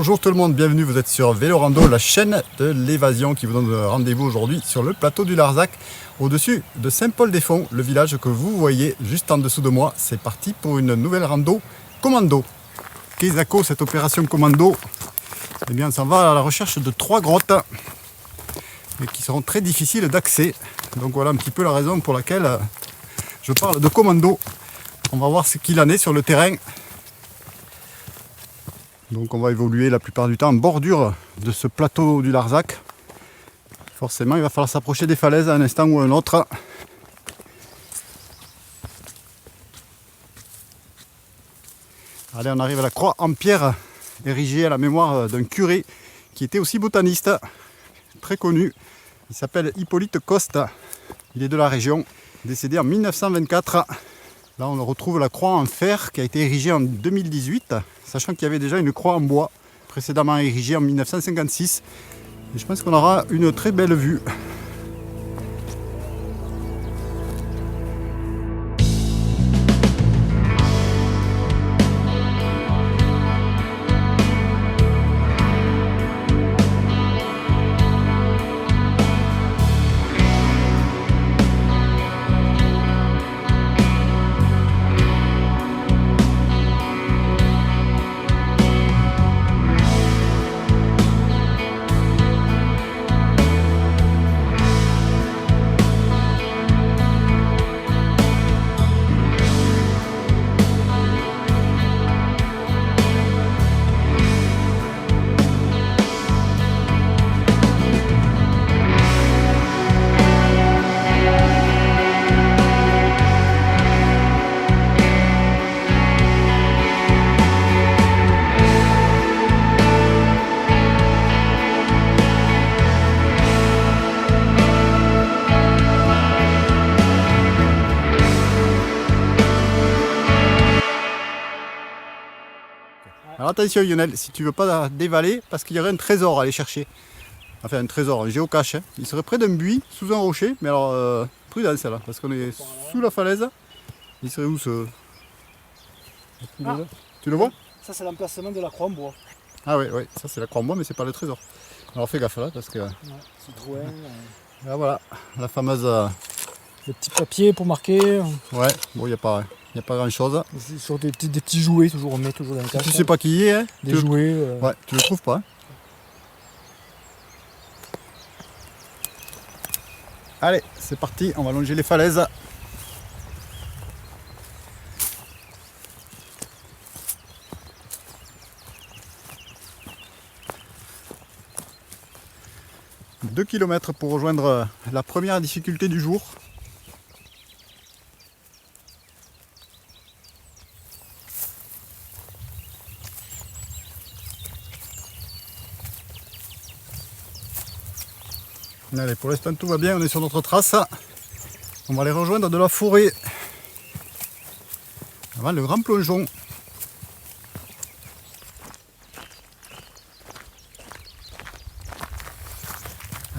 Bonjour tout le monde, bienvenue, vous êtes sur Vélorando, la chaîne de l'évasion qui vous donne rendez-vous aujourd'hui sur le plateau du Larzac, au-dessus de Saint-Paul-des-Fonds, le village que vous voyez juste en dessous de moi. C'est parti pour une nouvelle rando commando. Qu'est-ce que cette opération commando? Eh bien, on s'en va à la recherche de 3 grottes et qui seront très difficiles d'accès. Donc voilà un petit peu la raison pour laquelle je parle de commando. On va voir ce qu'il en est sur le terrain. Donc on va évoluer la plupart du temps en bordure de ce plateau du Larzac. Forcément il va falloir s'approcher des falaises à un instant ou à un autre. Allez, on arrive à la croix en pierre érigée à la mémoire d'un curé qui était aussi botaniste, très connu. Il s'appelle Hippolyte Coste, il est de la région, décédé en 1924. Là on retrouve la croix en fer qui a été érigée en 2018, sachant qu'il y avait déjà une croix en bois précédemment érigée en 1956. Et je pense qu'on aura une très belle vue. Alors attention Lionel, si tu veux pas dévaler, parce qu'il y aurait un trésor à aller chercher. Enfin un trésor, un géocache. Hein. Il serait près d'un buis, sous un rocher, mais alors prudence là, parce qu'on est sous la falaise. Il serait où ce... Ah. Tu le vois? Ça c'est l'emplacement de la croix en bois. Ah oui, ça c'est la croix en bois, mais c'est pas le trésor. Alors fais gaffe là, parce que... Ouais, c'est troué. Là voilà, la fameuse... Les petits papiers pour marquer. Ouais, bon il n'y a pas grand chose. Sur des petits jouets, toujours on met toujours dans le Si cache. tu sais pas qui il est, hein, Des jouets. Ouais, tu le trouves pas. Hein. Allez, c'est parti, on va longer les falaises. « 2 km pour rejoindre la première difficulté du jour. Allez, pour l'instant tout va bien, on est sur notre trace. On va aller rejoindre de la forêt avant le grand plongeon.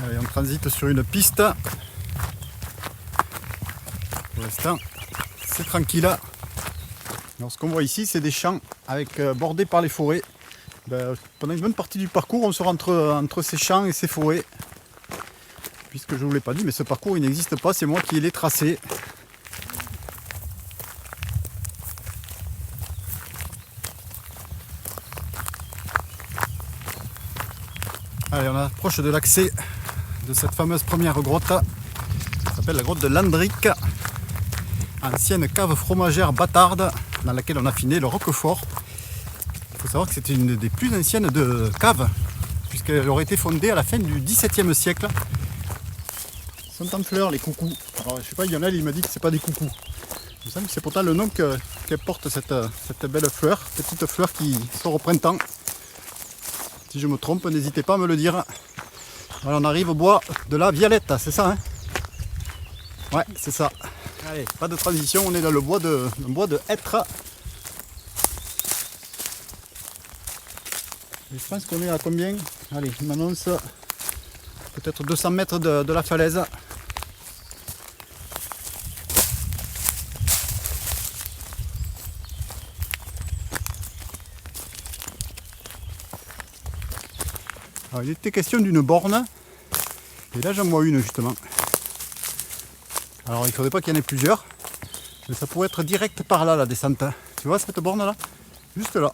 Allez, on transite sur une piste. Pour l'instant, c'est tranquille. Alors, ce qu'on voit ici, c'est des champs avec bordés par les forêts. Pendant une bonne partie du parcours, on sera entre ces champs et ces forêts. Puisque je ne vous l'ai pas dit, mais ce parcours il n'existe pas, c'est moi qui l'ai tracé. Allez, on approche de l'accès de cette fameuse première grotte. Ça s'appelle la grotte de Landric, ancienne cave fromagère bâtarde dans laquelle on affinait le roquefort. Il faut savoir que c'était une des plus anciennes de caves, puisqu'elle aurait été fondée à la fin du XVIIe siècle. Ils sont en fleurs les coucous. Alors je sais pas, Lionel il me dit que c'est pas des coucous. Il me semble que c'est pourtant le nom qu'elle porte cette belle fleur, petite fleur qui sort au printemps. Si je me trompe, n'hésitez pas à me le dire. Voilà, on arrive au bois de la Violette, c'est ça hein? Ouais, c'est ça. Allez, pas de transition, on est dans le bois de hêtre. Et je pense qu'on est à combien? Allez, il m'annonce peut-être 200 mètres de la falaise. Alors, il était question d'une borne. Et là j'en vois une justement. Alors il ne faudrait pas qu'il y en ait plusieurs. Mais ça pourrait être direct par là la descente. Tu vois cette borne là? Juste là.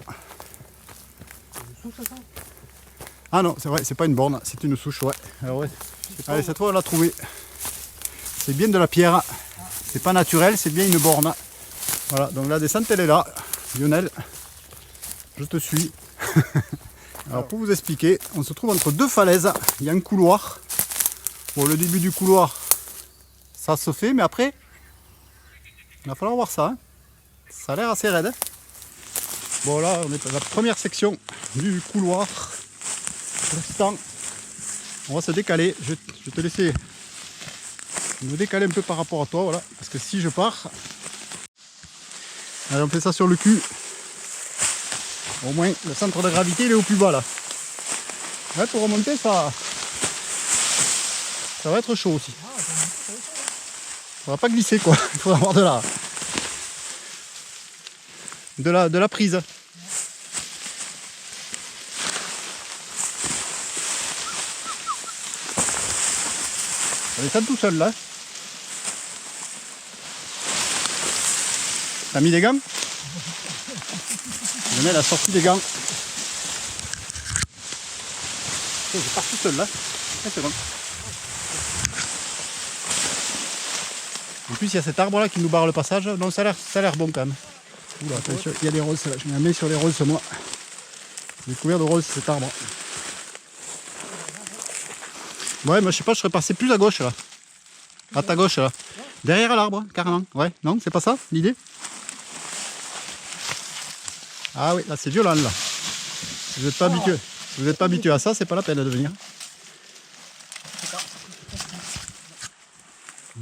Ah non, c'est vrai, c'est pas une borne, c'est une souche, ouais. Alors, ouais. Allez, cette fois on l'a trouvée. C'est bien de la pierre. C'est pas naturel, c'est bien une borne. Voilà, donc la descente elle est là. Lionel, je te suis. Alors pour vous expliquer, on se trouve entre deux falaises. Il y a un couloir. Bon, le début du couloir, ça se fait, mais après, il va falloir voir ça. Hein. Ça a l'air assez raide. Hein. Bon, là, on est à la première section du couloir. Pour l'instant, on va se décaler. Je vais te laisser me décaler un peu par rapport à toi, voilà. Parce que si je pars, allez, on fait ça sur le cul. Au moins, le centre de gravité, il est au plus bas, là. Ouais, pour remonter, ça va être chaud aussi. Ça va pas glisser, quoi. Il faut avoir de la prise. On descend tout seul là. T'as mis des gants? Je mets la sortie des gants. Je pars tout seul là. C'est bon. En plus il y a cet arbre là qui nous barre le passage. Donc ça a l'air bon quand même. Oula, attention, il y a des roses là. Je me mets sur les roses moi. J'ai couvert de roses cet arbre. Ouais, moi je sais pas, je serais passé plus à gauche là. À ta gauche là. Derrière l'arbre, carrément. Ouais, non, c'est pas ça l'idée? Ah oui, là c'est violent là. Si vous n'êtes pas habitué. Si vous n'êtes pas habitué à ça, c'est pas la peine de venir.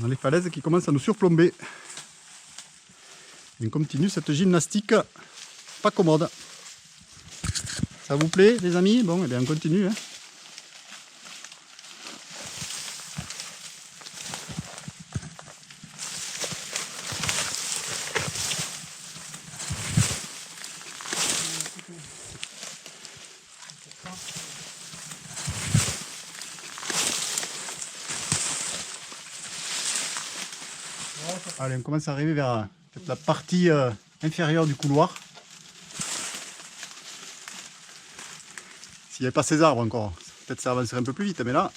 On a les falaises qui commencent à nous surplomber. On continue cette gymnastique pas commode. Ça vous plaît les amis? Bon, et bien on continue. Hein. Allez, on commence à arriver vers la partie inférieure du couloir. S'il n'y avait pas ces arbres encore, peut-être ça avancerait un peu plus vite, mais là,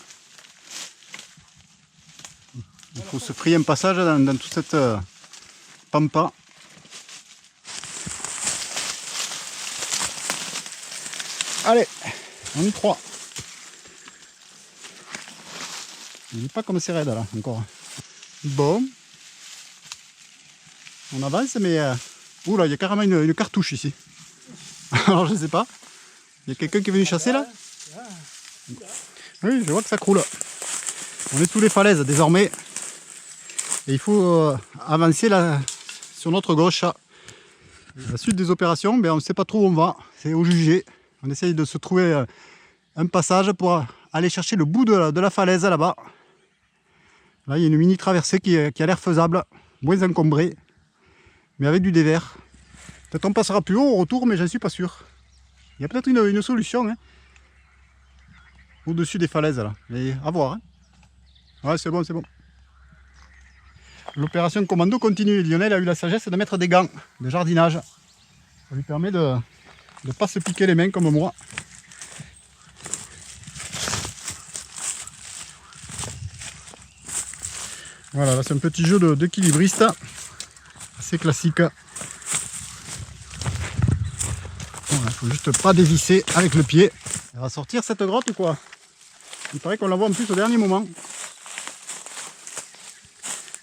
il faut se frayer un passage dans toute cette pampa. Allez, on y croit. Il n'est pas comme c'est raide là, encore. Bon. On avance, mais... Oula, il y a carrément une cartouche ici. Alors, je sais pas. Il y a quelqu'un qui est venu chasser, là? Oui, je vois que ça croule. On est sous les falaises, désormais. Et il faut avancer là, sur notre gauche. La suite des opérations, ben, on ne sait pas trop où on va. C'est au jugé. On essaye de se trouver un passage pour aller chercher le bout de la falaise, là-bas. Là, il y a une mini traversée qui a l'air faisable. Moins encombrée. Mais avec du dévers. Peut-être on passera plus haut au retour, mais j'en suis pas sûr. Il y a peut-être une solution. Hein, au-dessus des falaises là. Mais à voir. Hein. Ouais, c'est bon, c'est bon. L'opération commando continue. Lionel a eu la sagesse de mettre des gants de jardinage. Ça lui permet de ne pas se piquer les mains comme moi. Voilà, là c'est un petit jeu d'équilibriste. Assez classique. Il ne faut juste pas dévisser avec le pied. Elle va sortir cette grotte ou quoi? Il paraît qu'on la voit en plus au dernier moment.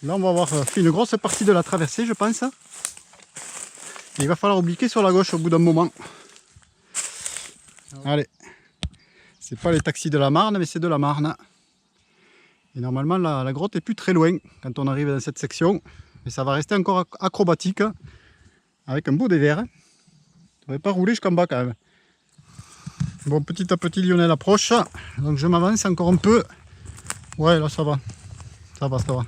Là on va avoir fait une grosse partie de la traversée je pense. Et il va falloir obliquer sur la gauche au bout d'un moment. Allez. C'est pas les taxis de la Marne mais c'est de la Marne. Et normalement la grotte est plus très loin quand on arrive dans cette section. Mais ça va rester encore acrobatique avec un beau dévers. Ça ne va pas rouler jusqu'en bas quand même. Bon, petit à petit Lionel approche. Donc je m'avance encore un peu. Ouais, là ça va. Ça va, ça va.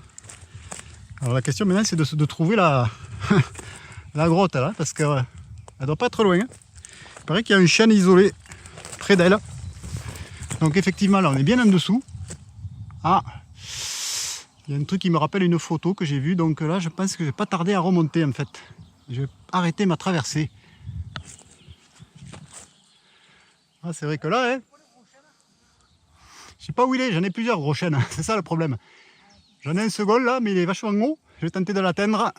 Alors la question maintenant c'est de trouver la grotte là. Parce qu'elle ne doit pas être loin. Hein. Il paraît qu'il y a une chaîne isolée près d'elle. Donc effectivement là on est bien en dessous. Ah, il y a un truc qui me rappelle une photo que j'ai vue, donc là je pense que je vais pas tarder à remonter en fait. Je vais arrêter ma traversée. Ah, c'est vrai que là, hein, je sais pas où il est, j'en ai plusieurs gros chênes, c'est ça le problème. J'en ai un second là, mais il est vachement haut, je vais tenter de l'atteindre.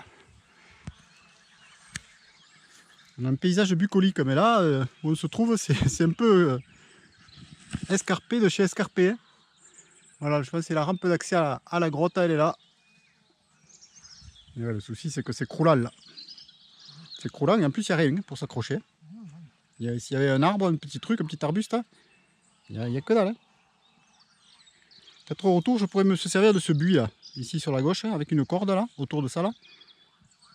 On a un paysage bucolique, mais là où on se trouve, c'est un peu escarpé de chez escarpé. Hein. Voilà, je pense que c'est la rampe d'accès à la grotte, elle est là. Et ouais, le souci c'est que c'est croulant là. C'est croulant et en plus il n'y a rien pour s'accrocher. S'il y avait un arbre, un petit truc, un petit arbuste, il n'y a que dalle. Hein. Peut-être au retour je pourrais me servir de ce buis là, ici sur la gauche, avec une corde là, autour de ça là.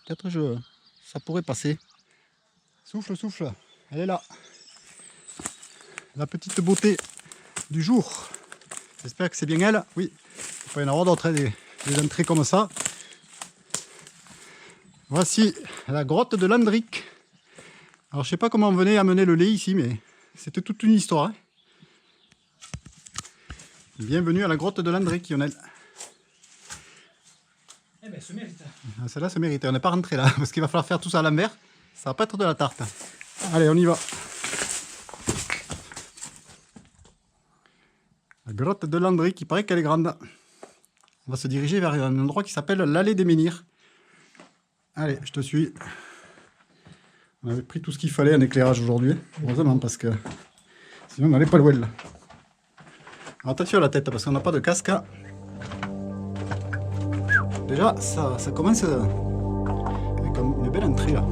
Peut-être ça pourrait passer. Souffle, souffle, elle est là. La petite beauté du jour. J'espère que c'est bien elle. Oui, il peut y en avoir d'autres, hein, des entrées comme ça. Voici la grotte de Landric. Alors je sais pas comment on venait amener le lait ici, mais c'était toute une histoire. Hein. Bienvenue à la grotte de Landric, Lionel. Eh ben, se mérite. Ah, celle-là se mérite. On n'est pas rentré là, parce qu'il va falloir faire tout ça à l'envers. Ça va pas être de la tarte. Allez, on y va. La grotte de Landric, il paraît qu'elle est grande. On va se diriger vers un endroit qui s'appelle l'allée des menhirs. Allez, je te suis. On avait pris tout ce qu'il fallait en éclairage aujourd'hui. Heureusement, parce que sinon on n'allait pas loin là. Alors, attention à la tête, parce qu'on n'a pas de casque. Déjà, ça commence avec une belle entrée là.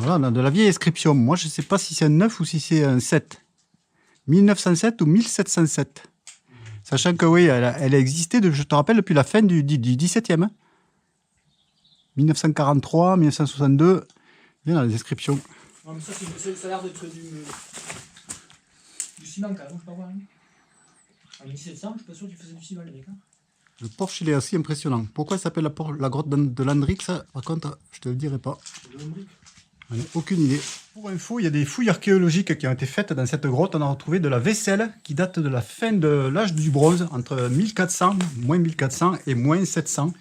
Voilà, on a de la vieille inscription. Moi, je ne sais pas si c'est un 9 ou si c'est un 7. 1907 ou 1707. Sachant que oui, elle a existé, je te rappelle, depuis la fin du 17e. Hein. 1943, 1962. Il y a les inscriptions. Non, mais ça, ça a l'air d'être du ciment quand même, je sais pas quoi. Hein. En 1700, je suis pas sûr qu'il faisait du ciment, les mecs. Hein. Le porche, il est aussi impressionnant. Pourquoi il s'appelle la grotte de Landrick, ça, par contre, je te le dirai pas. On n'a aucune idée. Pour info, il y a des fouilles archéologiques qui ont été faites dans cette grotte. On a retrouvé de la vaisselle qui date de la fin de l'âge du bronze, entre 1400, moins 1400 et moins 700.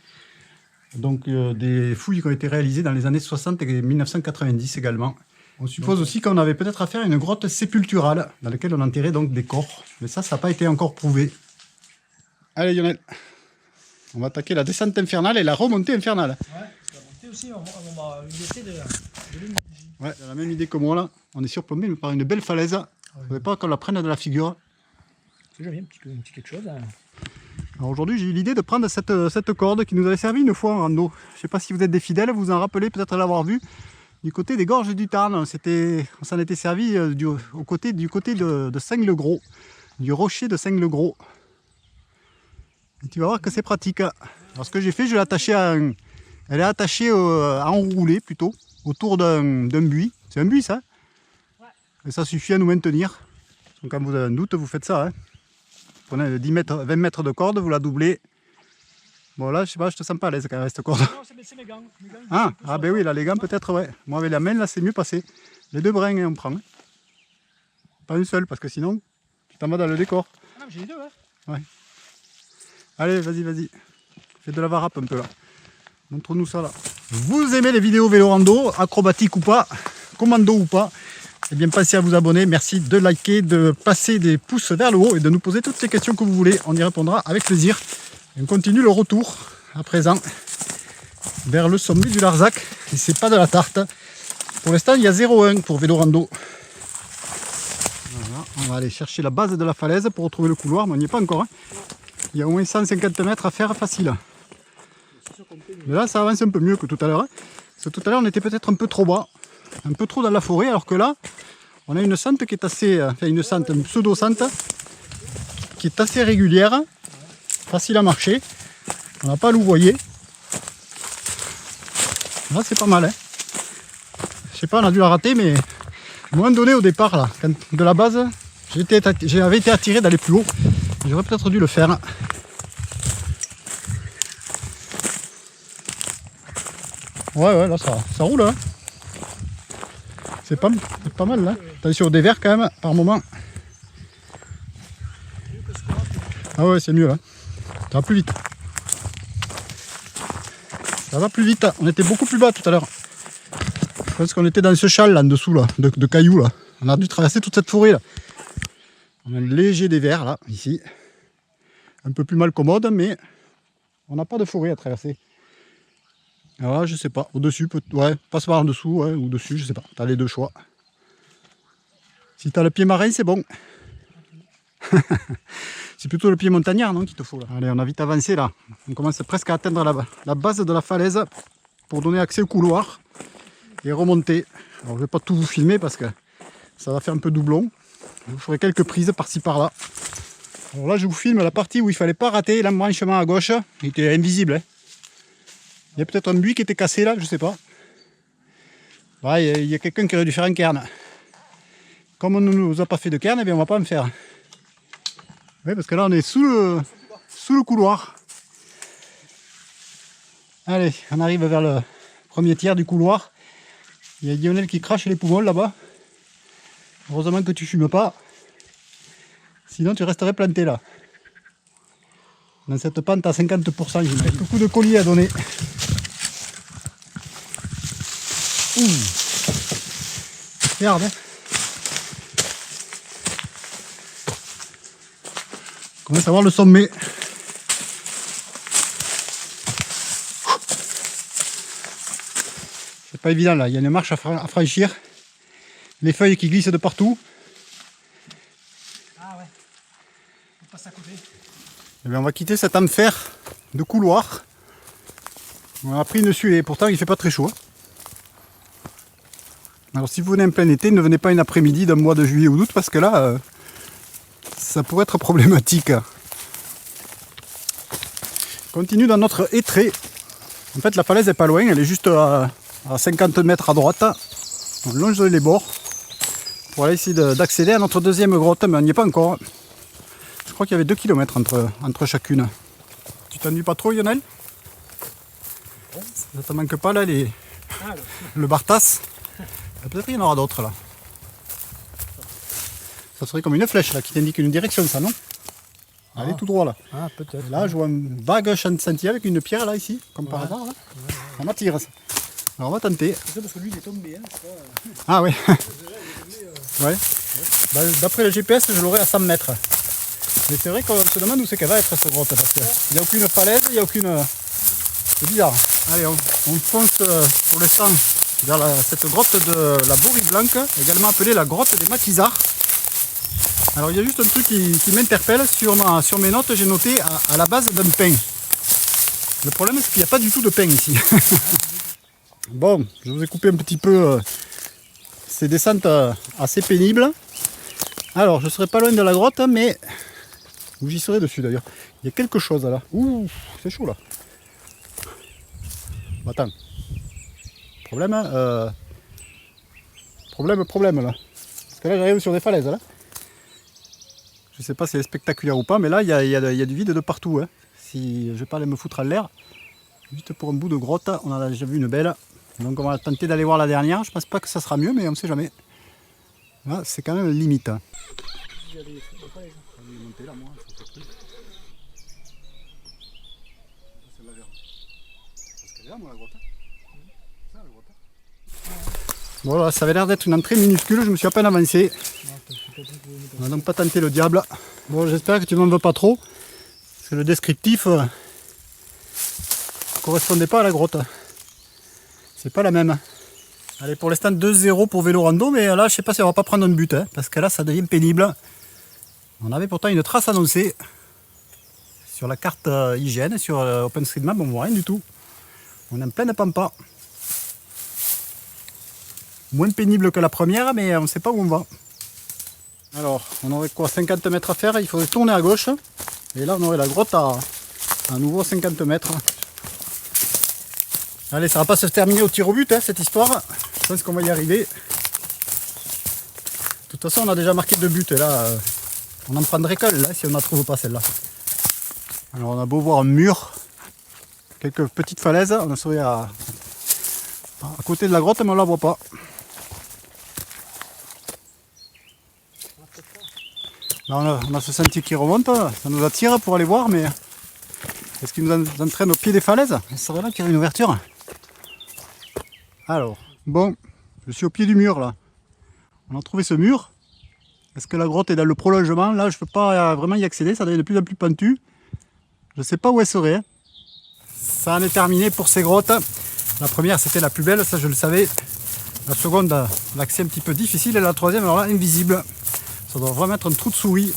Donc des fouilles qui ont été réalisées dans les années 60 et 1990 également. On suppose aussi qu'on avait peut-être affaire à une grotte sépulturale dans laquelle on enterrait donc des corps. Mais ça n'a pas été encore prouvé. Allez Lionel, on va attaquer la descente infernale et la remontée infernale. Ouais, la montée aussi, on va laisser de l'énergie. Ouais, il a la même idée que moi là. On est surplombé par une belle falaise. Il ne faudrait pas qu'on la prenne de la figure. C'est jamais un petit quelque chose. Hein. Alors aujourd'hui, j'ai eu l'idée de prendre cette corde qui nous avait servi une fois en rando. Je ne sais pas si vous êtes des fidèles, vous en rappelez peut-être l'avoir vu. Du côté des gorges du Tarn, on s'en était servi du côté de Seigne-le-Gros, du rocher de Seigne-le-Gros. Et tu vas voir que c'est pratique. Alors ce que j'ai fait, je l'ai attachée elle est attachée à enrouler plutôt, autour d'un buis. C'est un buis ça. Ouais. Et ça suffit à nous maintenir. Donc quand vous avez un doute, vous faites ça. Hein. Vous prenez 20 mètres de corde, vous la doublez. Bon là, je sais pas, je te sens pas à l'aise quand même avec cette corde. Non, c'est mes gants. Ah ben oui, là les gants peut-être, ouais. Moi avec la main, là c'est mieux passé. Les deux brins, on prend. Hein. Pas une seule, parce que sinon, tu t'en vas dans le décor. Ah non, j'ai les deux, ouais. Ouais. Allez, vas-y. Fais de la varap un peu là. Montre-nous ça là. Vous aimez les vidéos vélo rando, acrobatique ou pas, commando ou pas, eh bien pensez à vous abonner. Merci de liker, de passer des pouces vers le haut et de nous poser toutes les questions que vous voulez. On y répondra avec plaisir. Et on continue le retour à présent vers le sommet du Larzac. Et c'est pas de la tarte. Pour l'instant, il y a 0,1 pour vélo rando. Voilà, on va aller chercher la base de la falaise pour retrouver le couloir, mais on n'y est pas encore. Hein. Il y a au moins 150 mètres à faire facile. Mais là, ça avance un peu mieux que tout à l'heure. Hein. Parce que tout à l'heure, on était peut-être un peu trop bas, un peu trop dans la forêt, alors que là, on a une sente qui est assez, une pseudo-sente, qui est assez régulière, facile à marcher. On n'a pas à louvoyer. Là, c'est pas mal. Hein. Je sais pas, on a dû la rater, mais à un moment donné, au départ, là, de la base, j'avais été attiré d'aller plus haut. J'aurais peut-être dû le faire. Ouais, là, ça roule. Hein. C'est pas mal, là. Attention, des verres, quand même, par moment. Ah ouais, c'est mieux, là. Ça va plus vite. Ça va plus vite. On était beaucoup plus bas tout à l'heure. Je pense qu'on était dans ce châle, là, en dessous, là, de cailloux, là. On a dû traverser toute cette forêt, là. On a un léger dévers, là, ici. Un peu plus mal commode, mais on n'a pas de forêt à traverser. Alors là, je sais pas. Au-dessus, ouais, passe par en dessous, ouais, ou dessus, je sais pas. Tu as les deux choix. Si tu as le pied marin, c'est bon. C'est plutôt le pied montagnard, non, qu'il te faut là. Allez, on a vite avancé là. On commence presque à atteindre la base de la falaise pour donner accès au couloir et remonter. Alors, je vais pas tout vous filmer parce que ça va faire un peu doublon. Je vous ferai quelques prises par-ci par-là. Alors là, je vous filme la partie où il fallait pas rater l'embranchement à gauche. Il était invisible. Hein. Il y a peut-être un buis qui était cassé là, je sais pas. Ouais, il y a quelqu'un qui aurait dû faire un cairn. Comme on ne nous a pas fait de cairn, eh bien on va pas en faire. Oui, parce que là on est sous le couloir. Allez, on arrive vers le premier tiers du couloir. Il y a Lionel qui crache les poumons là-bas. Heureusement que tu fumes pas. Sinon tu resterais planté là. Dans cette pente à 50%, j'ai quelques coups de collier à donner. Ouh. Regarde. Hein. On commence à voir le sommet. C'est pas évident là, il y a une marche à franchir. Les feuilles qui glissent de partout. Ah ouais. On passe à côté. Et bien on va quitter cet enfer de couloir. On a pris une suée, pourtant il fait pas très chaud. Alors si vous venez en plein été, ne venez pas une après-midi d'un mois de juillet ou d'août parce que là, ça pourrait être problématique. Continue dans notre étré. En fait la falaise n'est pas loin, elle est juste à 50 mètres à droite. On longe les bords pour aller essayer d'accéder à notre deuxième grotte, mais on n'y est pas encore. Je crois qu'il y avait 2 km entre chacune. Tu t'ennuies pas trop, Lionel? Ça te manque pas là le Bartas? Peut-être qu'il y en aura d'autres là. Ça serait comme une flèche là qui t'indique une direction, ça, non? Allez tout droit là. Ah, peut-être. Là, je vois un vague sentier avec une pierre là ici, comme par hasard. Là. Ça m'attire ça. Alors on va tenter. C'est ça parce que lui il est tombé. Hein, ah oui. Ouais. Bah, d'après le GPS, je l'aurai à 100 mètres. Mais c'est vrai qu'on se demande où c'est qu'elle va être cette grotte parce qu'il n'y a aucune falaise, il n'y a aucune. C'est bizarre. Allez, on fonce pour l'instant vers cette grotte de la Bourrie Blanque, également appelée la grotte des Maquisards. Alors il y a juste un truc qui m'interpelle. Sur mes notes, j'ai noté à la base d'un pain. Le problème c'est qu'il n'y a pas du tout de pain ici. Bon, je vous ai coupé un petit peu ces descentes assez pénibles. Alors je serai pas loin de la grotte, mais où j'y serai dessus d'ailleurs. Il y a quelque chose là. Ouh, c'est chaud là. Bon, attends. Problème là. Parce que là j'arrive sur des falaises là. Je sais pas si c'est spectaculaire ou pas, mais là il y a du vide de partout. Hein. Si je vais pas aller me foutre à l'air, juste pour un bout de grotte, on a déjà vu une belle. Donc on va tenter d'aller voir la dernière. Je pense pas que ça sera mieux, mais on ne sait jamais. Là c'est quand même limite. Hein. Voilà, ça avait l'air d'être une entrée minuscule, je me suis à peine avancé. On va donc pas tenter le diable. Bon, j'espère que tu m'en veux pas trop. Parce que le descriptif ne correspondait pas à la grotte. C'est pas la même. Allez, pour l'instant 2-0 pour vélo rando, mais là je sais pas si on va pas prendre un but. Hein, parce que là ça devient pénible. On avait pourtant une trace annoncée. Sur la carte IGN, sur OpenStreetMap, on voit rien du tout. On est en pleine pampa. Moins pénible que la première, mais on ne sait pas où on va. Alors, on aurait quoi, 50 mètres à faire, il faudrait tourner à gauche. Et là, on aurait la grotte à nouveau 50 mètres. Allez, ça va pas se terminer au tir au but, hein, cette histoire. Je pense qu'on va y arriver. De toute façon, on a déjà marqué 2 buts. Et là, on en prendrait qu'un là, si on ne trouve pas celle-là. Alors, on a beau voir un mur, quelques petites falaises, on serait à côté de la grotte, mais on ne la voit pas. Là, on a ce sentier qui remonte, ça nous attire pour aller voir, mais est-ce qu'il nous entraîne au pied des falaises? Il serait là qu'il y a une ouverture. Alors, bon, je suis au pied du mur là. On a trouvé ce mur. Est-ce que la grotte est dans le prolongement? Là, je ne peux pas vraiment y accéder, ça devient de plus en plus pentu. Je ne sais pas où elle serait. Ça en est terminé pour ces grottes. La première, c'était la plus belle, ça je le savais. La seconde, l'accès un petit peu difficile. Et la troisième, alors là, invisible. Ça doit vraiment être un trou de souris.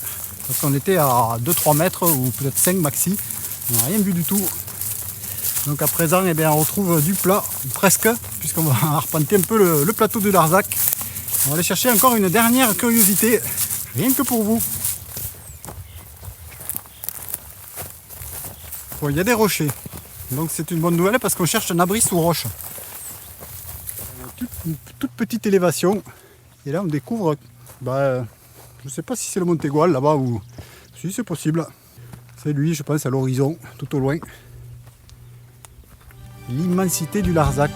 Parce qu'on était à 2-3 mètres ou peut-être 5 maxi. On n'a rien vu du tout. Donc à présent, eh bien, on retrouve du plat, presque. Puisqu'on va arpenter un peu le plateau de Larzac. On va aller chercher encore une dernière curiosité. Rien que pour vous. Bon, il y a des rochers. Donc c'est une bonne nouvelle parce qu'on cherche un abri sous roche. Une toute petite élévation. Et là on découvre, je ne sais pas si c'est le Montégoal là-bas ou... Si c'est possible. C'est lui, je pense, à l'horizon, tout au loin. L'immensité du Larzac.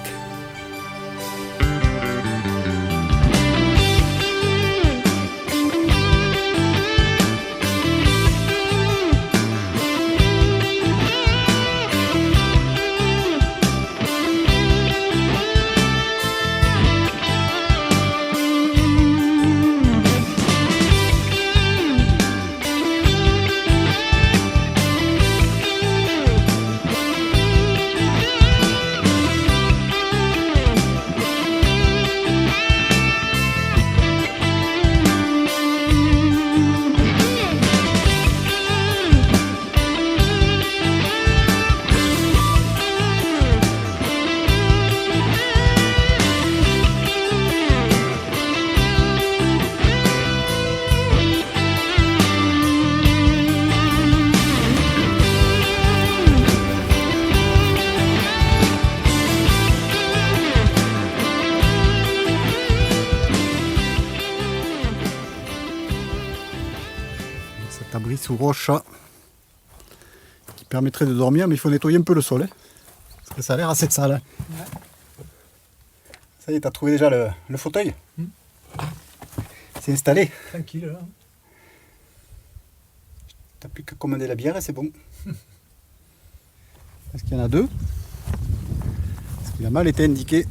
Petit abri sous roche qui permettrait de dormir, mais il faut nettoyer un peu le sol. Hein, parce que ça a l'air assez sale. Ouais. Ça y est, t'as trouvé déjà le fauteuil. C'est installé. Tranquille là. T'as plus qu'à commander la bière et c'est bon. Est-ce qu'il y en a deux? Est-ce qu'il a mal été indiqué?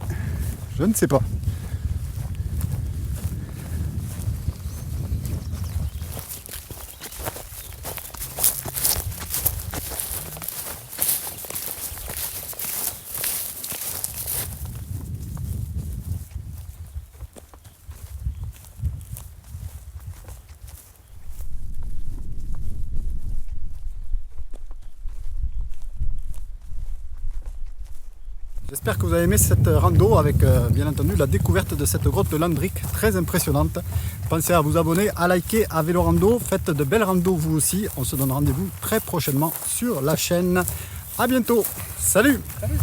Je ne sais pas. J'espère que vous avez aimé cette rando avec bien entendu la découverte de cette grotte de Landrick très impressionnante. Pensez à vous abonner, à liker à Vélo Rando, faites de belles randos vous aussi. On se donne rendez-vous très prochainement sur la chaîne. A bientôt, salut. Salut.